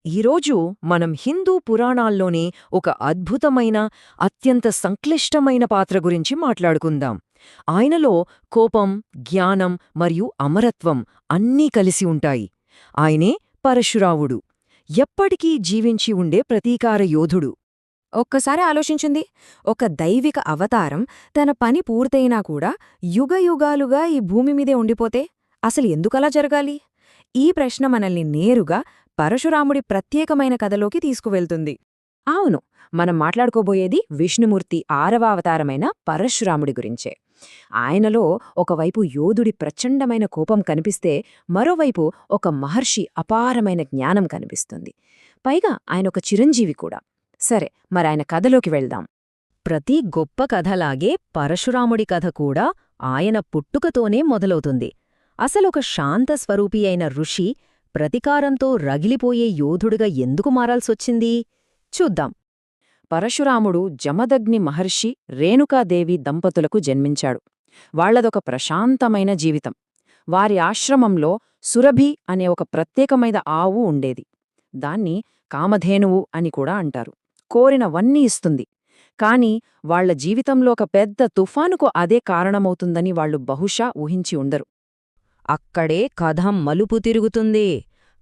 ఈరోజు మనం హిందూ పురాణాల్లోనే ఒక అద్భుతమైన, అత్యంత సంక్లిష్టమైన పాత్ర గురించి మాట్లాడుకుందాం. ఆయనలో కోపం, జ్ఞానం మరియు అమరత్వం అన్నీ కలిసి ఉంటాయి. ఆయనే పరశురాముడు, ఎప్పటికీ జీవించి ఉండే ప్రతీకార యోధుడు. ఒక్కసారి ఆలోచించింది. ఒక దైవిక అవతారం తన పని పూర్తయినా కూడా యుగయుగాలుగా ఈ భూమి మీదే ఉండిపోతే అసలు ఎందుకలా జరగాలి? ఈ ప్రశ్న మనల్ని నేరుగా పరశురాముడి ప్రత్యేకమైన కథలోకి తీసుకువెళ్తుంది. అవును, మనం మాట్లాడుకోబోయేది విష్ణుమూర్తి 6వ అవతారమైన పరశురాముడి గురించే. ఆయనలో ఒకవైపు యోధుడి ప్రచండమైన కోపం కనిపిస్తే, మరోవైపు ఒక మహర్షి అపారమైన జ్ఞానం కనిపిస్తుంది. పైగా ఆయనొక చిరంజీవి కూడా. సరే, మరాయన కథలోకి వెళ్దాం. ప్రతి గొప్ప కథలాగే పరశురాముడి కథ కూడా ఆయన పుట్టుకతోనే మొదలవుతుంది. అసలొక శాంత స్వరూపి అయిన ఋషి ప్రతీకారంతో రగిలిపోయే యోధుడిగా ఎందుకు మారాల్సొచ్చింది? చూద్దాం. పరశురాముడు జమదగ్ని మహర్షి, రేణుకాదేవి దంపతులకు జన్మించాడు. వాళ్లదొక ప్రశాంతమైన జీవితం. వారి ఆశ్రమంలో సురభి అనే ఒక ప్రత్యేకమైన ఆవు ఉండేది. దాన్ని కామధేనువు అని కూడా అంటారు. కోరినవన్నీ ఇస్తుంది. కాని వాళ్ల జీవితంలో ఒక పెద్ద తుఫానుకు అదే కారణమవుతుందని వాళ్లు బహుశా ఊహించి ఉండరు. అక్కడే కథ మలుపు తిరుగుతుంది.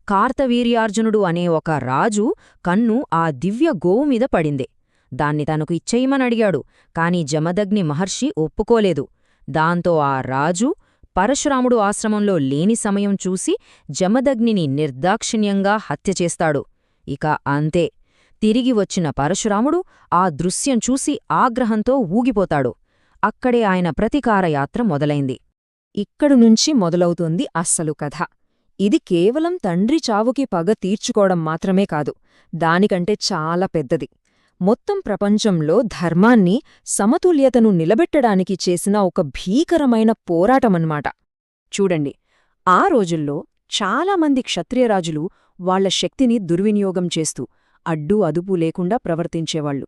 కార్తవీర్యార్జునుడు అనే ఒక రాజు కన్ను ఆ దివ్య గోవుమీద పడింది. దాన్ని తనకు ఇచ్చేయమనడిగాడు. కాని జమదగ్ని మహర్షి ఒప్పుకోలేదు. దాంతో ఆ రాజు పరశురాముడు ఆశ్రమంలో లేని సమయం చూసి జమదగ్నిని నిర్దాక్షిణ్యంగా హత్యచేస్తాడు. ఇక అంతే. తిరిగి వచ్చిన పరశురాముడు ఆ దృశ్యం చూసి ఆగ్రహంతో ఊగిపోతాడు. అక్కడే ఆయన ప్రతీకారయాత్ర మొదలైంది. ఇక్కడునుంచి మొదలవుతుంది అస్సలు కథ. ఇది కేవలం తండ్రి చావుకి పగ తీర్చుకోవడం మాత్రమే కాదు, దానికంటే చాలా పెద్దది. మొత్తం ప్రపంచంలో ధర్మాన్ని, సమతుల్యతను నిలబెట్టడానికి చేసిన ఒక భీకరమైన పోరాటమన్మాట. చూడండి, ఆ రోజుల్లో చాలామంది క్షత్రియరాజులు వాళ్ల శక్తిని దుర్వినియోగం చేస్తూ అడ్డూ అదుపు లేకుండా ప్రవర్తించేవాళ్లు.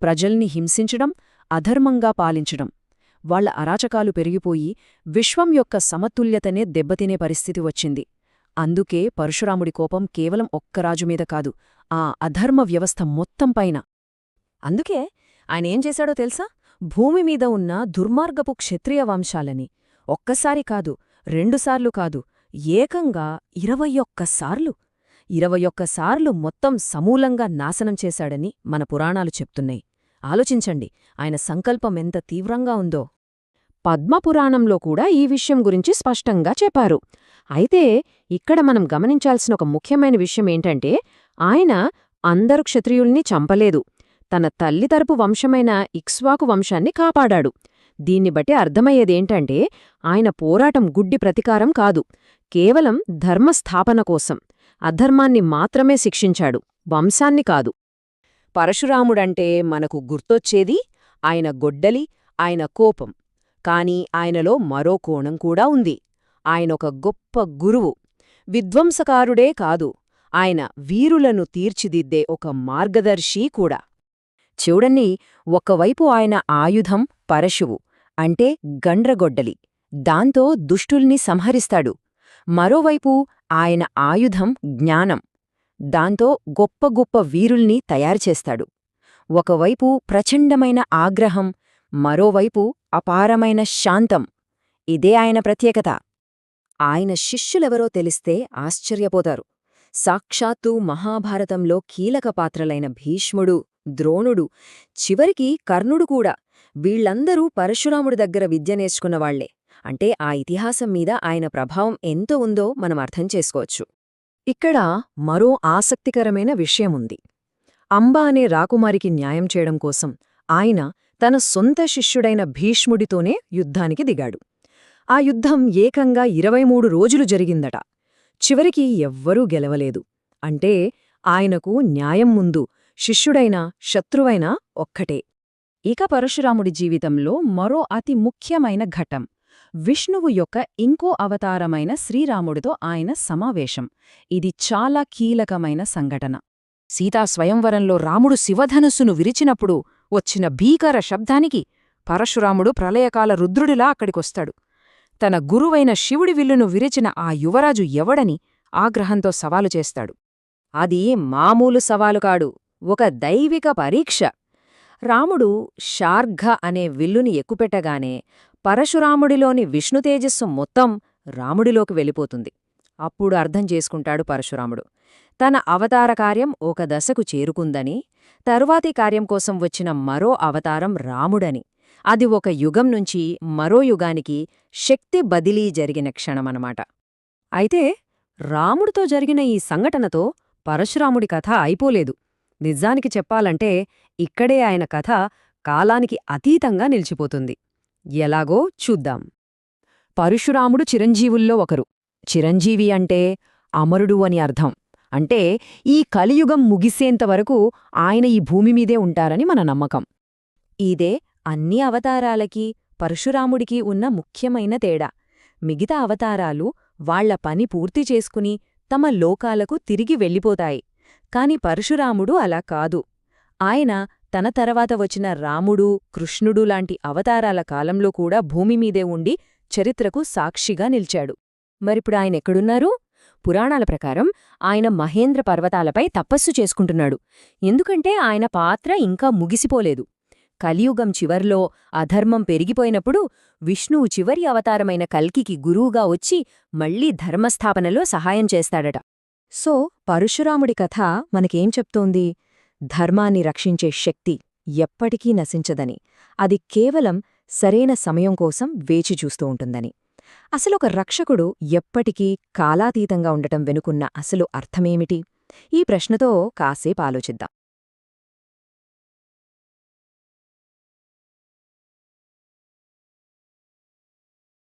ప్రజల్ని హింసించడం, అధర్మంగా పాలించడం. వాళ్ల అరాచకాలు పెరిగిపోయి విశ్వం యొక్క సమతుల్యతనే దెబ్బతినే పరిస్థితి వచ్చింది. అందుకే పరశురాముడి కోపం కేవలం ఒక్క రాజుమీద కాదు, ఆ అధర్మ వ్యవస్థ మొత్తంపైన. అందుకే ఆయనేం చేశాడో తెలుసా? భూమిమీద ఉన్న దుర్మార్గపు క్షత్రియ వంశాలని ఒక్కసారి కాదు, రెండుసార్లు కాదు, ఏకంగా 21 సార్లు 21 సార్లు మొత్తం సమూలంగా నాశనం చేశాడని మన పురాణాలు చెప్తున్నాయి. ఆలోచించండి, ఆయన సంకల్పం ఎంత తీవ్రంగా ఉందో. పద్మపురాణంలో కూడా ఈ విషయం గురించి స్పష్టంగా చెప్పారు. అయితే ఇక్కడ మనం గమనించాల్సిన ఒక ముఖ్యమైన విషయమేంటంటే, ఆయన అందరు క్షత్రియుల్ని చంపలేదు. తన తల్లి తరపు వంశమైన ఇక్ష్వాకు వంశాన్ని కాపాడాడు. దీన్ని బట్టి అర్థమయ్యేదేంటంటే, ఆయన పోరాటం గుడ్డి ప్రతీకారం కాదు, కేవలం ధర్మస్థాపన కోసం. అధర్మాన్ని మాత్రమే శిక్షించాడు, వంశాన్ని కాదు. పరశురాముడంటే మనకు గుర్తొచ్చేది ఆయన గొడ్డలి, ఆయన కోపం. కాని ఆయనలో మరో కోణం కూడా ఉంది. ఆయనొక గొప్ప గురువు, విధ్వంసకారుడే కాదు, ఆయన వీరులను తీర్చిదిద్దే ఒక మార్గదర్శి కూడా. చూడండి, ఒకవైపు ఆయన ఆయుధం పరశువు, అంటే గండ్రగొడ్డలి, దాంతో దుష్టుల్ని సంహరిస్తాడు. మరోవైపు ఆయన ఆయుధం జ్ఞానం, దాంతో గొప్ప గొప్ప వీరుల్ని తయారుచేస్తాడు. ఒకవైపు ప్రచండమైన ఆగ్రహం, మరోవైపు అపారమైన శాంతం. ఇదే ఆయన ప్రత్యేకత. ఆయన శిష్యులెవరో తెలిస్తే ఆశ్చర్యపోతారు. సాక్షాత్తు మహాభారతంలో కీలక పాత్రలైన భీష్ముడు, ద్రోణుడు, చివరికి కర్ణుడు కూడా. వీళ్లందరూ పరశురాముడి దగ్గర విద్య నేర్చుకున్నవాళ్లే. అంటే ఆ ఇతిహాసం మీద ఆయన ప్రభావం ఎంత ఉందో మనం అర్థం చేసుకోవచ్చు. ఇక్కడ మరో ఆసక్తికరమైన విషయముంది. అంబ అనే రాకుమారికి న్యాయం చేయడం కోసం ఆయన తన సొంత శిష్యుడైన భీష్ముడితోనే యుద్ధానికి దిగాడు. ఆ యుద్ధం ఏకంగా 23 రోజులు జరిగిందట. చివరికి ఎవ్వరూ గెలవలేదు. అంటే ఆయనకు న్యాయం ముందు శిష్యుడైనా శత్రువైనా ఒక్కటే. ఇక పరశురాముడి జీవితంలో మరో అతి ముఖ్యమైన ఘట్టం, విష్ణువు యొక్క ఇంకో అవతారమైన శ్రీరాముడితో ఆయన సమావేశం. ఇది చాలా కీలకమైన సంఘటన. సీతాస్వయంవరంలో రాముడు శివధనుస్సును విరిచినప్పుడు వచ్చిన భీకర శబ్దానికి పరశురాముడు ప్రళయకాల రుద్రుడిలా అక్కడికొస్తాడు. తన గురువైన శివుడి విల్లును విరిచిన ఆ యువరాజు ఎవడని ఆగ్రహంతో సవాలు చేస్తాడు. అది మామూలు సవాలు కాడు, ఒక దైవిక పరీక్ష. రాముడు శార్ఘ అనే విల్లుని ఎక్కుపెట్టగానే పరశురాముడిలోని విష్ణుతేజస్సు మొత్తం రాముడిలోకి వెళ్ళిపోతుంది. అప్పుడు అర్థం చేసుకుంటాడు పరశురాముడు, తన అవతార కార్యం ఒక దశకు చేరుకుందని, తరువాతి కార్యం కోసం వచ్చిన మరో అవతారం రాముడని. అది ఒక యుగం నుంచి మరో యుగానికి శక్తి బదిలీ జరిగిన క్షణమనమాట. అయితే రాముడితో జరిగిన ఈ సంఘటనతో పరశురాముడి కథ అయిపోలేదు. నిజానికి చెప్పాలంటే ఇక్కడే ఆయన కథ కాలానికి అతీతంగా నిలిచిపోతుంది. ఎలాగో చూద్దాం. పరశురాముడు చిరంజీవుల్లో ఒకరు. చిరంజీవి అంటే అమరుడు అని అర్థం. అంటే ఈ కలియుగం ముగిసేంతవరకు ఆయన ఈ భూమిమీదే ఉంటారని మన నమ్మకం. ఇదే అన్ని అవతారాలకి పరశురాముడికి ఉన్న ముఖ్యమైన తేడా. మిగతా అవతారాలు వాళ్ల పని పూర్తి చేసుకుని తమ లోకాలకు తిరిగి వెళ్ళిపోతాయి. కాని పరశురాముడు అలా కాదు. ఆయన తన తర్వాత వచ్చిన రాముడు, కృష్ణుడు లాంటి అవతారాల కాలంలో కూడా భూమిమీదే ఉండి చరిత్రకు సాక్షిగా నిల్చాడు. మరిప్పుడు ఆయనెక్కడున్నారు? పురాణాల ప్రకారం ఆయన మహేంద్ర పర్వతాలపై తపస్సు చేసుకుంటున్నాడు. ఎందుకంటే ఆయన పాత్ర ఇంకా ముగిసిపోలేదు. కలియుగం చివర్లో అధర్మం పెరిగిపోయినప్పుడు విష్ణువు చివరి అవతారమైన కల్కికి గురువుగా వచ్చి మళ్లీ ధర్మస్థాపనలో సహాయం చేస్తాడట. సో పరశురాముడి కథ మనకేం చెప్తోంది? ధర్మాన్ని రక్షించే శక్తి ఎప్పటికీ నశించదని, అది కేవలం సరైన సమయం కోసం వేచి చూస్తూ ఉంటుందని. అసలొక రక్షకుడు ఎప్పటికీ కాలాతీతంగా ఉండటం వెనుకున్న అసలు అర్థమేమిటి? ఈ ప్రశ్నతో కాసేపు ఆలోచిద్దాం.